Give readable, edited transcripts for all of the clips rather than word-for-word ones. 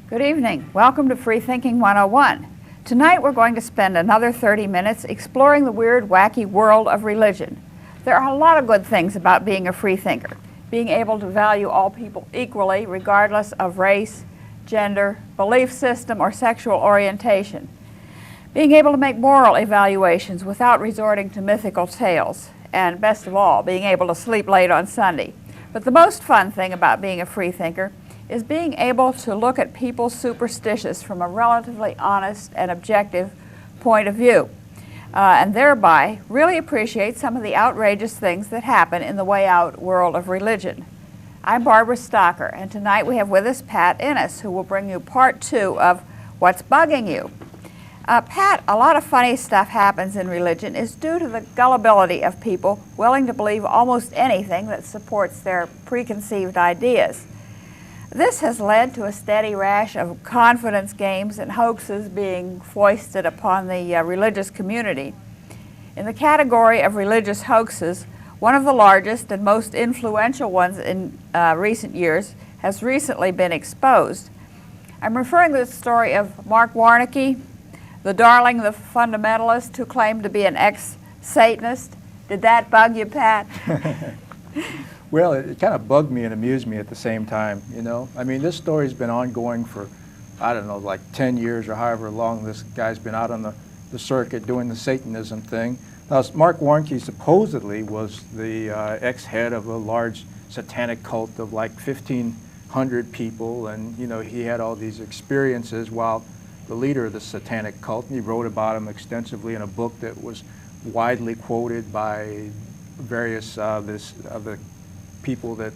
Good evening. Welcome to Freethinking 101. Tonight we're going to spend another 30 minutes exploring the weird, wacky world of religion. There are a lot of good things about being a freethinker. Being able to value all people equally, regardless of race, gender, belief system, or sexual orientation. Being able to make moral evaluations without resorting to mythical tales. And best of all, being able to sleep late on Sunday. But the most fun thing about being a freethinker is being able to look at people's superstitions from a relatively honest and objective point of view, and thereby really appreciate some of the outrageous things that happen in the way out world of religion. I'm Barbara Stocker, and tonight we have with us Pat Inniss, who will bring you part 2 of What's Bugging You. Pat, a lot of funny stuff happens in religion is due to the gullibility of people willing to believe almost anything that supports their preconceived ideas. This has led to a steady rash of confidence games and hoaxes being foisted upon the religious community. In the category of religious hoaxes, one of the largest and most influential ones in recent years has recently been exposed. I'm referring to the story of Mark Warnke, the darling, the fundamentalist who claimed to be an ex-Satanist. Did that bug you, Pat? Well, it kind of bugged me and amused me at the same time, you know. I mean, this story's been ongoing for, I don't know, like 10 years or however long this guy's been out on the circuit doing the Satanism thing. Now, Mark Warnke supposedly was the ex-head of a large satanic cult of like 1,500 people, and, you know, he had all these experiences while the leader of the satanic cult, and he wrote about him extensively in a book that was widely quoted by various of the people that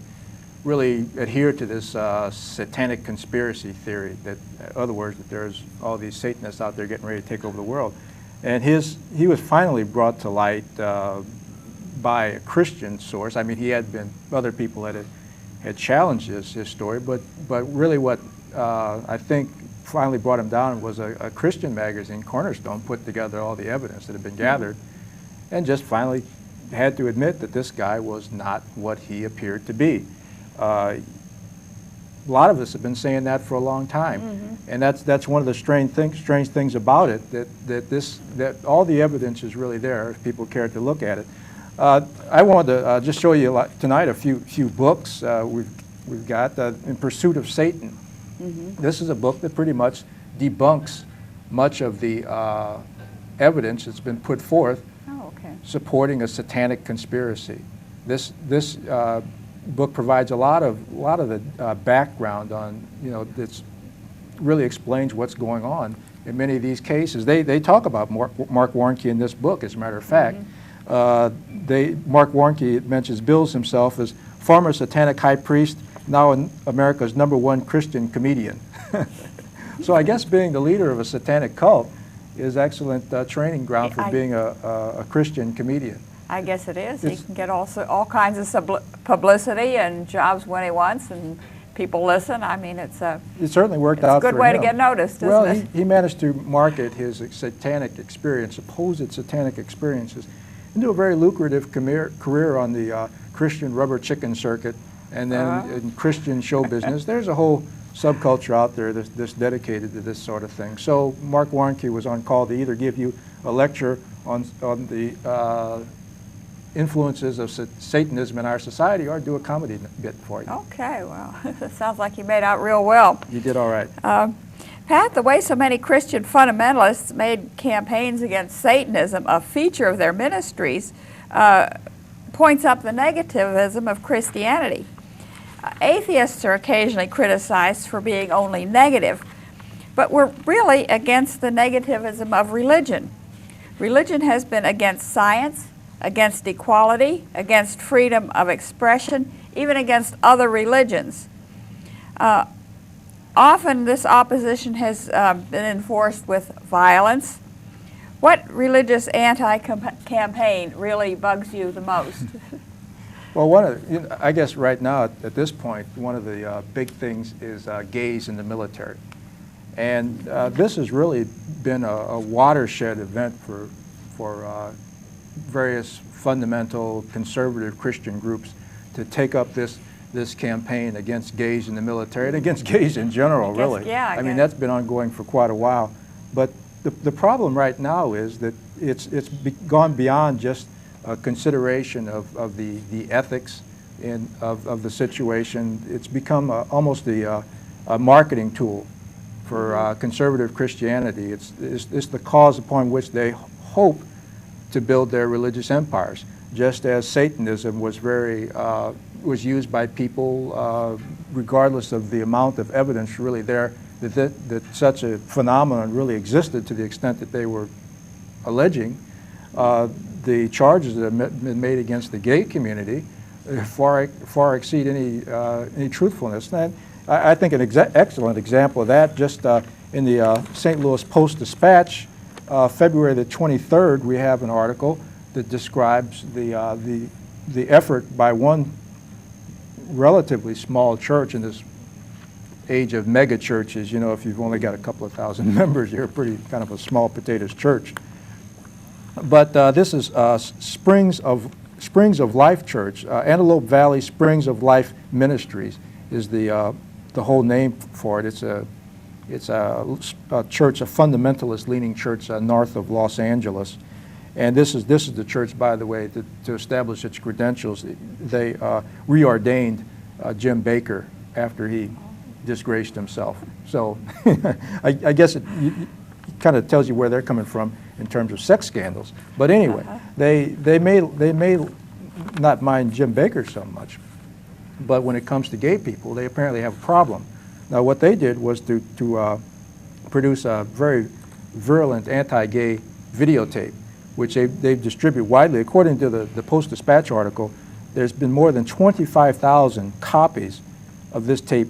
really adhere to this satanic conspiracy theory, that, in other words, that there's all these Satanists out there getting ready to take over the world. And he was finally brought to light by a Christian source. I mean, he had been, other people had challenged his story, but really what I think finally brought him down was a Christian magazine, Cornerstone, put together all the evidence that had been gathered, and just finally had to admit that this guy was not what he appeared to be. A lot of us have been saying that for a long time, and that's one of the strange things about it, that all the evidence is really there if people care to look at it. I wanted to just show you tonight a few books we've got. In Pursuit of Satan. This is a book that pretty much debunks much of the evidence that's been put forth supporting a satanic conspiracy. This book provides a lot of the background on, you know, that's really explains what's going on in many of these cases. They talk about Mark Warnke in this book, as a matter of fact. Mark Warnke mentions bills himself as former satanic high priest, now in America's #1 Christian comedian. So I guess being the leader of a satanic cult is excellent training ground for being a Christian comedian. I guess it is. He can get all kinds of publicity and jobs when he wants, and people listen. I mean, it certainly worked out for him. It's a good way to get noticed, isn't it? He managed to market his satanic experience, supposed satanic experiences, into a very lucrative career on the Christian rubber chicken circuit, and then in Christian show business. There's a whole subculture out there that's dedicated to this sort of thing. So Mark Warnke was on call to either give you a lecture on the influences of Satanism in our society, or do a comedy bit for you. Okay, well, that sounds like you made out real well. You did all right. Pat, the way so many Christian fundamentalists made campaigns against Satanism a feature of their ministries points up the negativism of Christianity. Atheists are occasionally criticized for being only negative, but we're really against the negativism of religion. Religion has been against science, against equality, against freedom of expression, even against other religions. Often this opposition has been enforced with violence. What religious anti-campaign really bugs you the most? Well, I guess right now at this point, one of the big things is gays in the military. And this has really been a watershed event for various fundamental conservative Christian groups to take up this this campaign against gays in the military and against gays in general, really. Yeah, I mean, that's been ongoing for quite a while. But the problem right now is that it's gone beyond just a consideration of the ethics of the situation. It's become almost a marketing tool for conservative Christianity. It's the cause upon which they hope to build their religious empires, just as Satanism was used by people regardless of the amount of evidence really there that such a phenomenon really existed to the extent that they were alleging. The charges that have been made against the gay community far exceed any truthfulness. And I think an excellent example of that, just in the St. Louis Post-Dispatch, February the 23rd, we have an article that describes the effort by one relatively small church in this age of mega churches. You know, if you've only got a couple of thousand members, you're pretty kind of a small potatoes church. But this is Springs of Life Church. Antelope Valley Springs of Life Ministries is the whole name for it. It's a church, a fundamentalist leaning church north of Los Angeles. And this is the church, by the way, to establish its credentials. They reordained Jim Bakker after he disgraced himself. So I guess it kind of tells you where they're coming from in terms of sex scandals. But anyway, they may not mind Jim Bakker so much, but when it comes to gay people, they apparently have a problem. Now, what they did was to produce a very virulent anti-gay videotape, which they distribute widely. According to the Post-Dispatch article, there's been more than 25,000 copies of this tape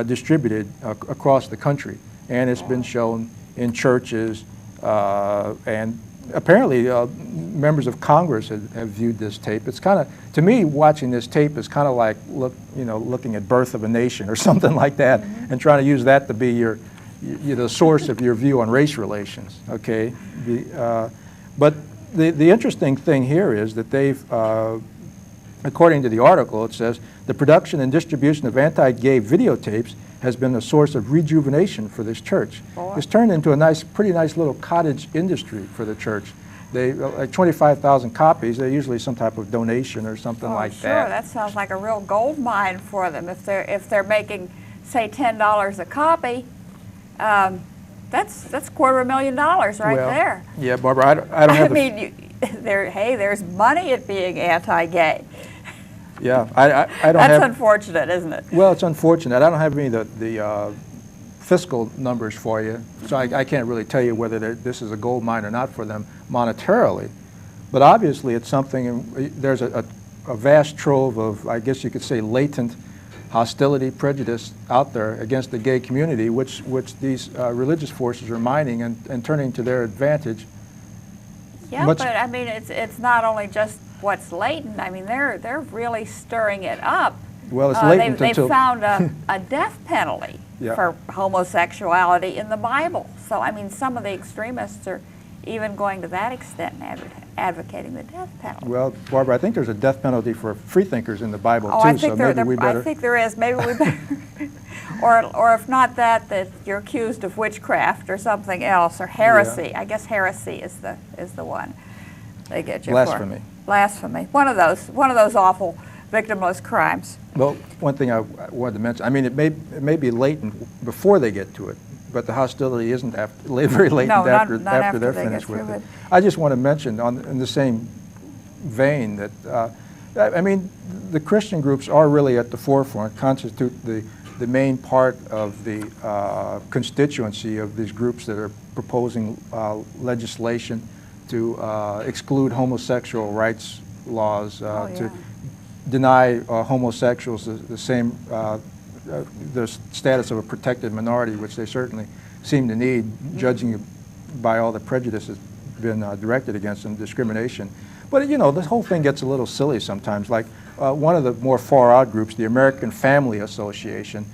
distributed across the country, and it's been shown in churches, and apparently members of Congress have viewed this tape. It's kind of, to me, watching this tape is kind of like looking at Birth of a Nation or something like that, and trying to use that to be the source of your view on race relations. Okay, but the interesting thing here is that they've, according to the article, it says the production and distribution of anti-gay videotapes has been a source of rejuvenation for this church. Boy. It's turned into a pretty nice little cottage industry for the church. They like 25,000 copies. They're usually some type of donation or something like that. Sure, that sounds like a real gold mine for them. If they're making, say, $10 a copy, that's $250,000 right there. Yeah, Barbara, I don't have. I mean, there's money at being anti-gay. Yeah, I don't have. That's unfortunate, isn't it? Well, it's unfortunate. I don't have any of the fiscal numbers for you, so I can't really tell you whether this is a gold mine or not for them monetarily. But obviously, it's something. And there's a vast trove of, I guess you could say, latent hostility, prejudice out there against the gay community, which these religious forces are mining and turning to their advantage. Yeah, but I mean, it's not only just what's latent. I mean, they're really stirring it up. Well, it's latent they've until found a death penalty for homosexuality in the Bible. So I mean, some of the extremists are even going to that extent and advocating the death penalty. Well, Barbara, I think there's a death penalty for freethinkers in the Bible too. I think so maybe we better. I think there is. Maybe we better. Or if not that you're accused of witchcraft or something else, or heresy. Yeah. I guess heresy is the one they get you Blasphemy. For. Blasphemy. One of those awful victimless crimes. Well, one thing I wanted to mention. I mean, it may be latent before they get to it, but the hostility isn't very latent after they're finished with it. I just want to mention, in the same vein, that I mean, the Christian groups are really at the forefront, constitute the main part of the constituency of these groups that are proposing legislation to exclude homosexual rights laws, to deny homosexuals the same the status of a protected minority, which they certainly seem to need, judging by all the prejudice that's been directed against them, discrimination. But you know, this whole thing gets a little silly sometimes. Like one of the more far-out groups, the American Family Association,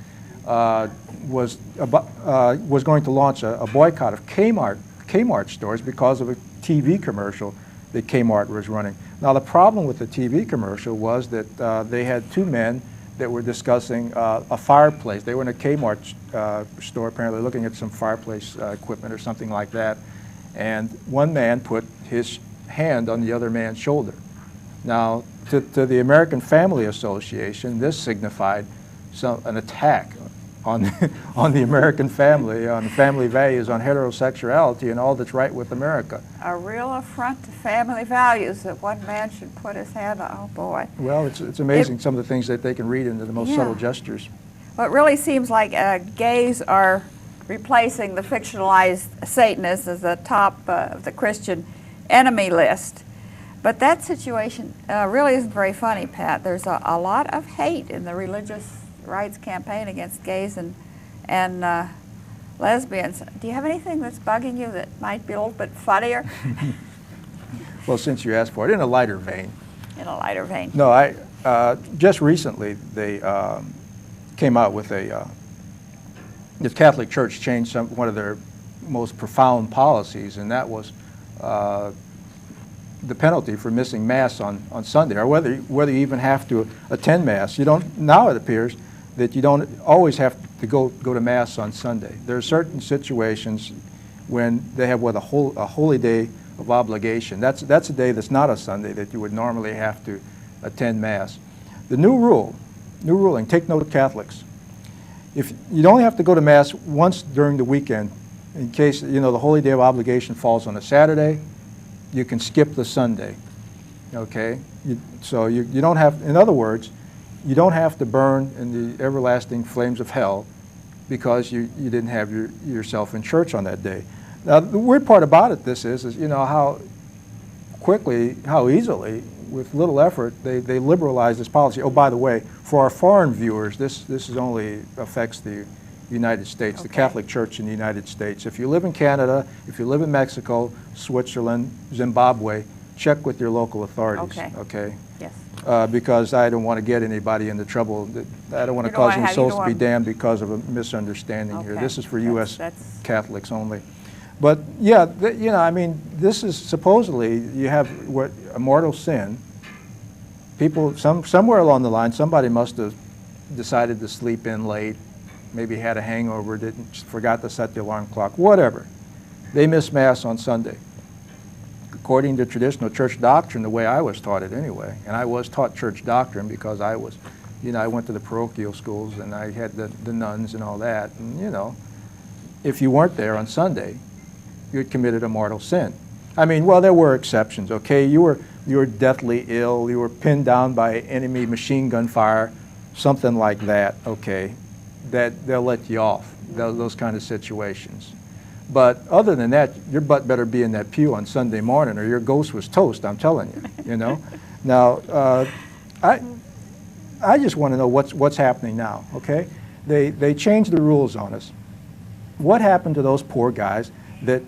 was going to launch a boycott of Kmart stores because of a TV commercial that Kmart was running. Now, the problem with the TV commercial was that they had two men that were discussing a fireplace. They were in a Kmart store apparently looking at some fireplace equipment or something like that. And one man put his hand on the other man's shoulder. Now, to the American Family Association, this signified an attack on the American family, on family values, on heterosexuality, and all that's right with America. A real affront to family values that one man should put his hand on. Oh boy. Well, it's amazing some of the things that they can read into the most subtle gestures. Well, it really seems like gays are replacing the fictionalized Satanists as the top of the Christian enemy list. But that situation really isn't very funny, Pat. There's a lot of hate in the religious rights campaign against gays and lesbians. Do you have anything that's bugging you that might be a little bit funnier? Well, since you asked for it, in a lighter vein. In a lighter vein. No, just recently they came out with the Catholic Church changed one of their most profound policies, and that was the penalty for missing Mass on Sunday, or whether you even have to attend Mass. You don't, now it appears that you don't always have to go to Mass on Sunday. There are certain situations when they have a holy day of obligation. That's a day that's not a Sunday that you would normally have to attend Mass. The new ruling, take note Catholics, if you only have to go to Mass once during the weekend, in case the holy day of obligation falls on a Saturday, you can skip the Sunday, okay? So you don't have, in other words, you don't have to burn in the everlasting flames of hell because you didn't have yourself in church on that day. Now, the weird part about it, this is how quickly, how easily, with little effort, they liberalize this policy. Oh, by the way, for our foreign viewers, this only affects the United States, okay. The Catholic Church in the United States. If you live in Canada, if you live in Mexico, Switzerland, Zimbabwe, check with your local authorities. Okay? Yes. Because I don't want to get anybody into trouble. I don't want to cause any souls to be damned because of a misunderstanding here. This is for U.S. Catholics only. But yeah, I mean, this is supposedly, you have a mortal sin. People, somewhere along the line, somebody must have decided to sleep in late, maybe had a hangover, forgot to set the alarm clock, whatever. They miss Mass on Sunday. According to traditional church doctrine, the way I was taught it anyway, and I was taught church doctrine because I was, I went to the parochial schools and I had the nuns and all that, and if you weren't there on Sunday, you had committed a mortal sin. I mean, well, there were exceptions, okay? You were deathly ill, you were pinned down by enemy machine gun fire, something like that, okay? That they'll let you off, those kind of situations. But other than that, your butt better be in that pew on Sunday morning or your ghost was toast, I'm telling you, Now, I just want to know what's happening now, okay? They changed the rules on us. What happened to those poor guys that,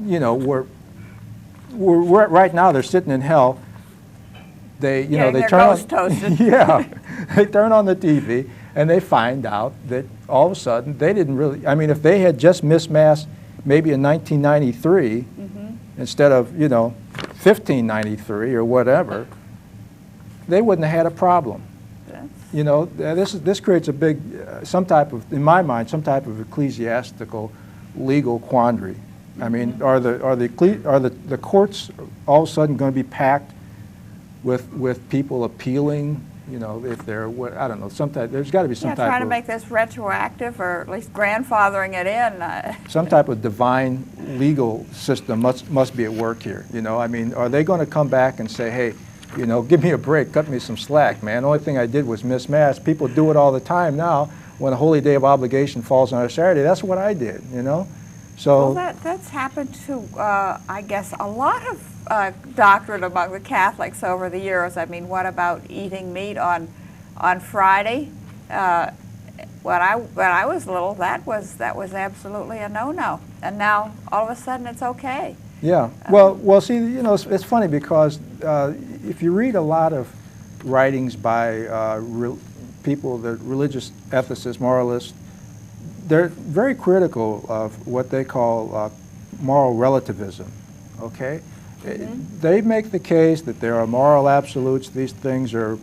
were right now they're sitting in hell. They turn on, they turn on the TV and they find out that all of a sudden they didn't really, I mean, if they had just missed Mass maybe in 1993 instead of, 1593 or whatever, they wouldn't have had a problem. This creates a big, in my mind, some type of ecclesiastical legal quandary. I mean, are the courts all of a sudden going to be packed with people appealing? If they're I don't know. There's got to be some type of trying to make this retroactive or at least grandfathering it in. Some type of divine legal system must be at work here. I mean, are they going to come back and say, hey, give me a break, cut me some slack, man. The only thing I did was miss Mass. People do it all the time now. When a holy day of obligation falls on a Saturday, that's what I did, So well, that's happened to, I guess, a lot of doctrine among the Catholics over the years. I mean, what about eating meat on Friday? When I was little, that was absolutely a no-no, and now all of a sudden it's okay. Yeah. Well, see, it's funny because if you read a lot of writings by people, the religious ethicists, moralists, they're very critical of what they call moral relativism, okay? They make the case that there are moral absolutes. These things are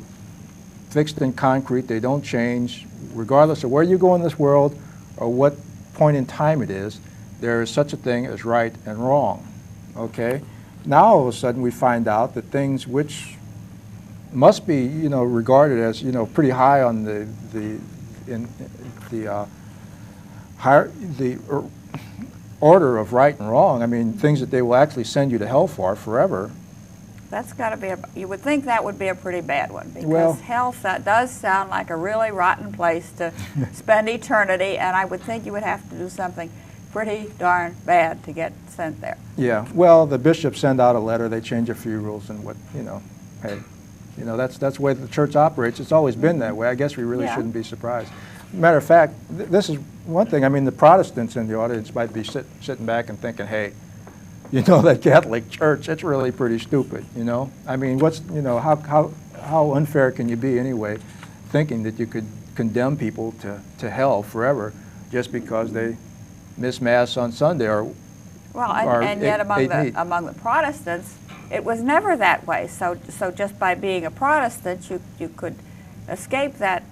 fixed in concrete. They don't change. Regardless of where you go in this world or what point in time it is, there is such a thing as right and wrong. Okay? Now all of a sudden we find out that things which must be, regarded as, pretty high on the order of right and wrong. I mean, things that they will actually send you to hell for forever. That's got to be you would think that would be a pretty bad one, because well, hell does sound like a really rotten place to spend eternity, and I would think you would have to do something pretty darn bad to get sent there. Yeah, well, the bishops send out a letter, they change a few rules, and hey, that's the way the church operates. It's always been that way. I guess we really shouldn't be surprised. Matter of fact, this is one thing. I mean, the Protestants in the audience might be sitting back and thinking, hey, that Catholic Church, it's really pretty stupid, I mean, how unfair can you be anyway, thinking that you could condemn people to hell forever just because they miss Mass on Sunday or and yet among the Protestants, it was never that way. So just by being a Protestant, you could escape that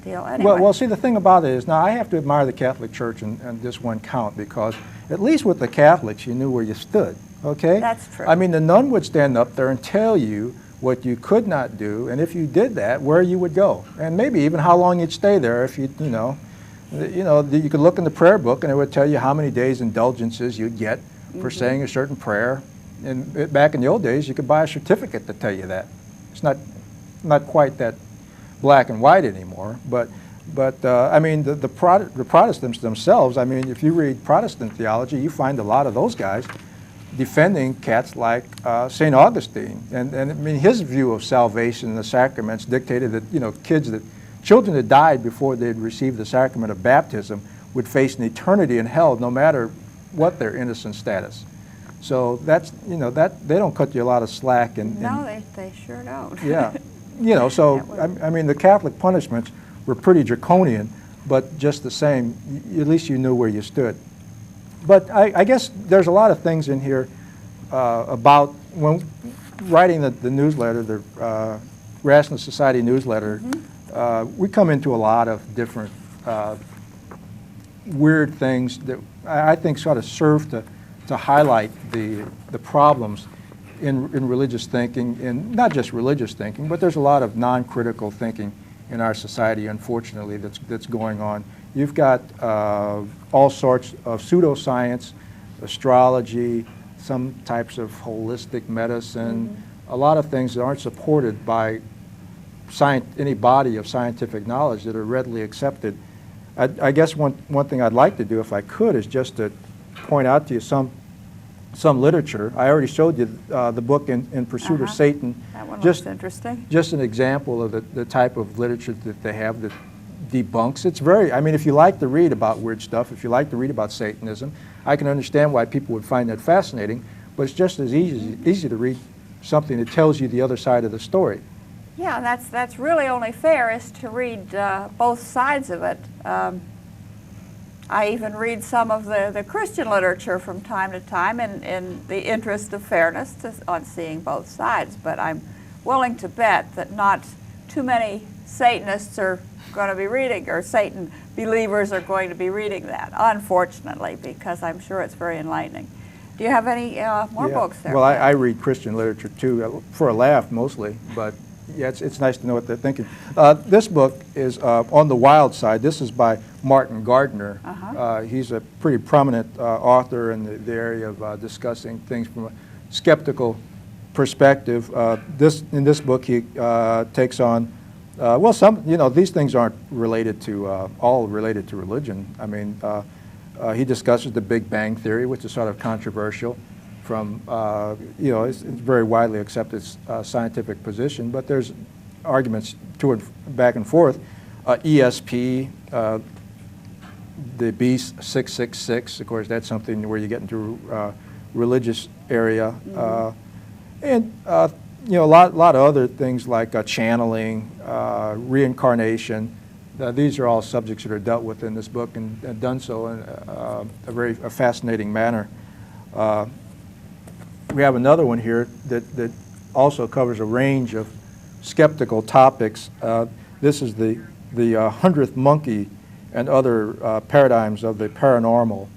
deal anyway. Well, see, the thing about it is, now I have to admire the Catholic Church on this one count, because at least with the Catholics, you knew where you stood, okay? That's true. I mean, the nun would stand up there and tell you what you could not do, and if you did that, where you would go, and maybe even how long you'd stay there. If you could look in the prayer book, and it would tell you how many days indulgences you'd get for saying a certain prayer. And back in the old days, you could buy a certificate to tell you that. It's not quite that black and white anymore, but I mean, the Protestants themselves, I mean, if you read Protestant theology, you find a lot of those guys defending cats like St. Augustine. And I mean, his view of salvation and the sacraments dictated that, children that died before they'd received the sacrament of baptism would face an eternity in hell no matter what their innocent status. So that's, that they don't cut you a lot of slack. No, they sure don't. Yeah. So, I mean, the Catholic punishments were pretty draconian, but just the same, at least you knew where you stood. But I guess there's a lot of things in here about when writing the newsletter, the Rational Society newsletter. We come into a lot of different weird things that I think sort of serve to highlight the problems in religious thinking, and not just religious thinking, but there's a lot of non-critical thinking in our society, unfortunately, that's going on. You've got all sorts of pseudoscience, astrology, some types of holistic medicine, a lot of things that aren't supported by any body of scientific knowledge that are readily accepted. I guess one thing I'd like to do, if I could, is just to point out to you some literature. I already showed you the book In Pursuit of Satan. That one looks interesting. Just an example of the type of literature that they have that debunks. It's I mean, if you like to read about weird stuff, if you like to read about Satanism, I can understand why people would find that fascinating, but it's just as easy to read something that tells you the other side of the story. Yeah, that's really only fair, is to read both sides of it. I even read some of the Christian literature from time to time in the interest of fairness on seeing both sides, but I'm willing to bet that not too many Satanists are going to be reading, or Satan believers are going to be reading that, unfortunately, because I'm sure it's very enlightening. Do you have any more books there? Well, I read Christian literature too, for a laugh mostly, but yeah, it's nice to know what they're thinking. This book is On the Wild Side. This is by Martin Gardner. He's a pretty prominent author in the area of discussing things from a skeptical perspective. In this book, he takes on these things aren't related to all related to religion. I mean, he discusses the Big Bang Theory, which is sort of controversial. From it's very widely accepted scientific position, but there's arguments to it back and forth. ESP, the Beast 666, of course, that's something where you get into religious area, and a lot of other things like channeling, reincarnation. These are all subjects that are dealt with in this book, and done so in a very fascinating manner. We have another one here that also covers a range of skeptical topics. This is the 100th monkey and other paradigms of the paranormal.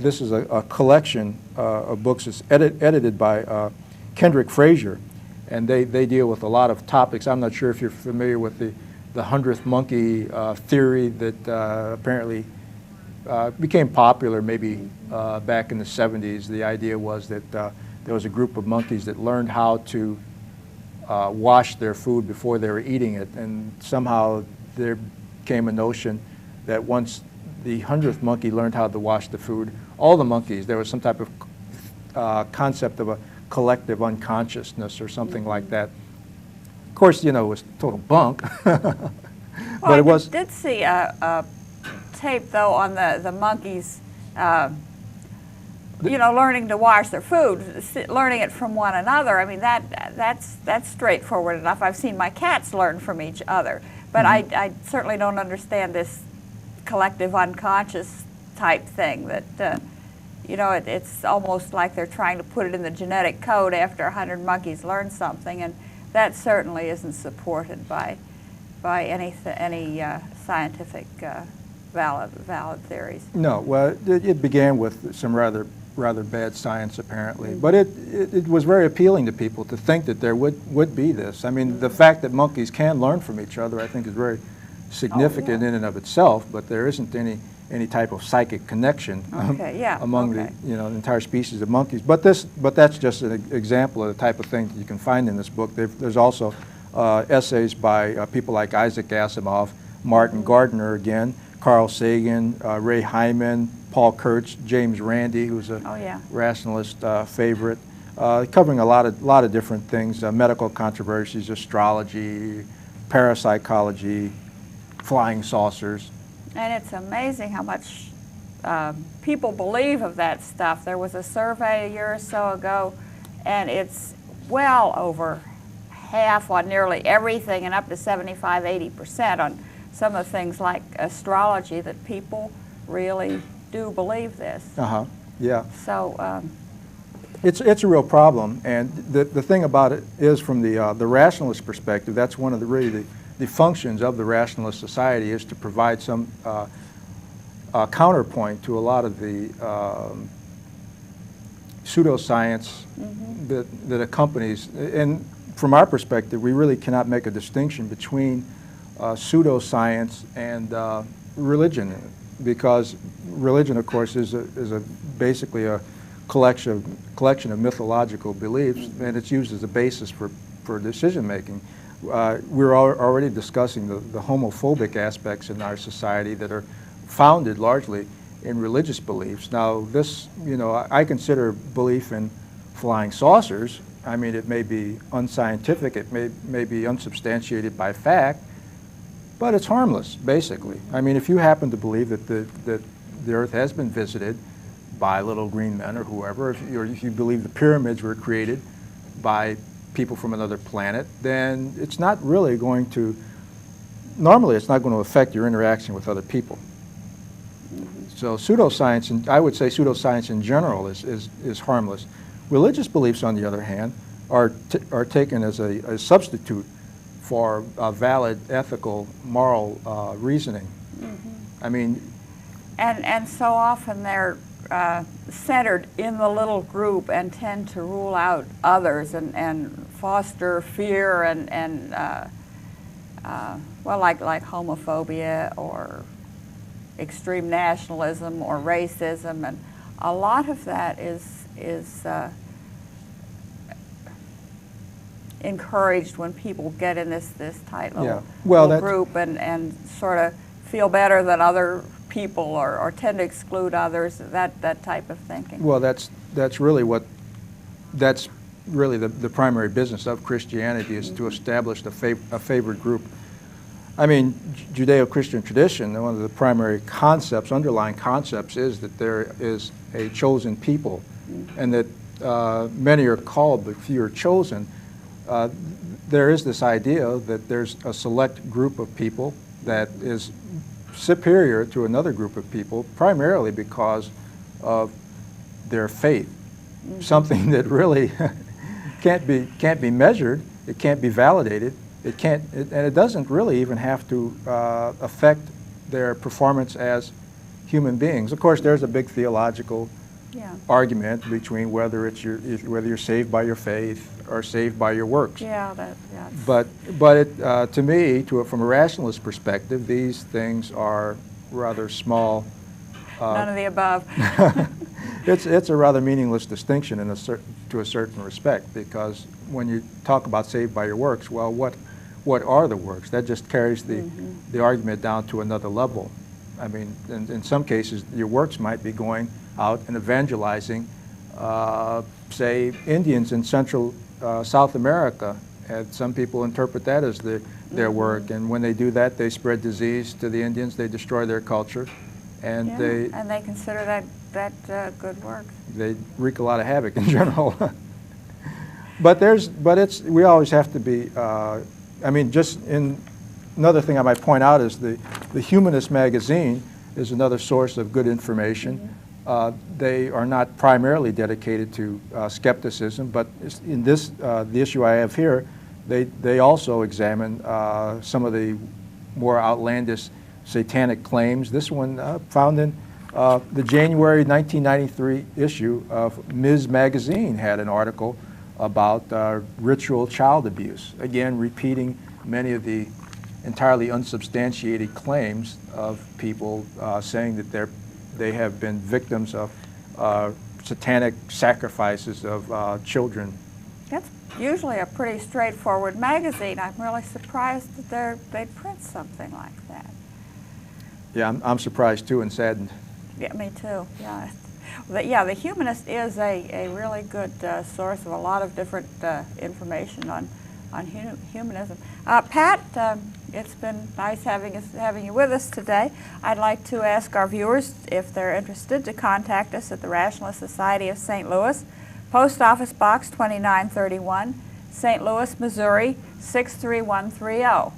This is a collection of books. It's edited by Kendrick Frazier, and they deal with a lot of topics. I'm not sure if you're familiar with the 100th monkey theory that apparently became popular maybe back in the 70s. The idea was that there was a group of monkeys that learned how to wash their food before they were eating it, and somehow there came a notion that once the 100th monkey learned how to wash the food, all the monkeys, there was some type of concept of a collective unconsciousness or something like that. Of course, you know, it was total bunk, but it was. I did see a tape, though, on the monkeys, you know, learning to wash their food, learning it from one another. I mean, that's straightforward enough. I've seen my cats learn from each other, but I certainly don't understand this collective unconscious type thing that, you know, it's almost like they're trying to put it in the genetic code after 100 monkeys learn something, and that certainly isn't supported by any scientific valid theories. No, well, it began with some rather bad science apparently, but it was very appealing to people to think that there would be this. I mean, the fact that monkeys can learn from each other, I think, is very significant in and of itself, but there isn't any type of psychic connection among the entire species of monkeys. But that's just an example of the type of thing that you can find in this book. There's also essays by people like Isaac Asimov, Martin Gardner again, Carl Sagan, Ray Hyman, Paul Kurtz, James Randi, who's a rationalist favorite, covering a lot of different things: medical controversies, astrology, parapsychology, flying saucers. And it's amazing how much people believe of that stuff. There was a survey a year or so ago, and it's well over half on nearly everything, and up to 75–80% on some of the things like astrology, that people really do believe this. Yeah. So it's a real problem, and the thing about it is, from the rationalist perspective, that's one of the functions of the rationalist society, is to provide some counterpoint to a lot of the pseudoscience that accompanies. And from our perspective, we really cannot make a distinction between pseudoscience and religion, because religion, of course, is basically a collection of mythological beliefs, and it's used as a basis for decision making. We're already discussing the homophobic aspects in our society that are founded largely in religious beliefs. Now, this, I consider belief in flying saucers. I mean, it may be unscientific, it may be unsubstantiated by fact, but it's harmless, basically. I mean, if you happen to believe that the Earth has been visited by little green men or whoever, if you believe the pyramids were created by people from another planet, then it's not really going to, normally it's not going to affect your interaction with other people. So pseudoscience, and I would say pseudoscience in general, is harmless. Religious beliefs, on the other hand, are taken as a substitute for valid, ethical, moral reasoning. I mean, and so often they're centered in the little group and tend to rule out others and foster fear and well, like homophobia or extreme nationalism or racism, and a lot of that is encouraged when people get in this tight little group and sort of feel better than other people or tend to exclude others, that type of thinking. Well, that's really the primary business of Christianity, is to establish a favored group. I mean, Judeo-Christian tradition, one of the primary underlying concepts, is that there is a chosen people, and that many are called but few are chosen. There is this idea that there's a select group of people that is superior to another group of people, primarily because of their faith, something that really can't be measured, it can't be validated. It can't, and it doesn't really even have to affect their performance as human beings. Of course, there's a big theological argument between whether whether you're saved by your faith or saved by your works. But to me, from a rationalist perspective, these things are rather small. None of the above. It's a rather meaningless distinction to a certain respect, because when you talk about saved by your works, well, what are the works? That just carries the argument down to another level. I mean, in some cases, your works might be going out and evangelizing, say, Indians in Central South America. And some people interpret that as their work. And when they do that, they spread disease to the Indians. They destroy their culture, and they consider that good work. They wreak a lot of havoc in general. We always have to be. I mean, another thing I might point out is the Humanist magazine is another source of good information. They are not primarily dedicated to skepticism, but in the issue I have here, they also examine some of the more outlandish satanic claims. This one found in the January 1993 issue of Ms. Magazine had an article about ritual child abuse, again repeating many of the entirely unsubstantiated claims of people saying that they have been victims of satanic sacrifices of children. That's usually a pretty straightforward magazine. I'm really surprised that they'd print something like that. Yeah, I'm surprised too, and saddened. Yeah, me too. Yeah, the Humanist is a really good source of a lot of different information on humanism. Pat, it's been nice having you with us today. I'd like to ask our viewers, if they're interested, to contact us at the Rationalist Society of St. Louis, Post Office Box 2931, St. Louis, Missouri 63130.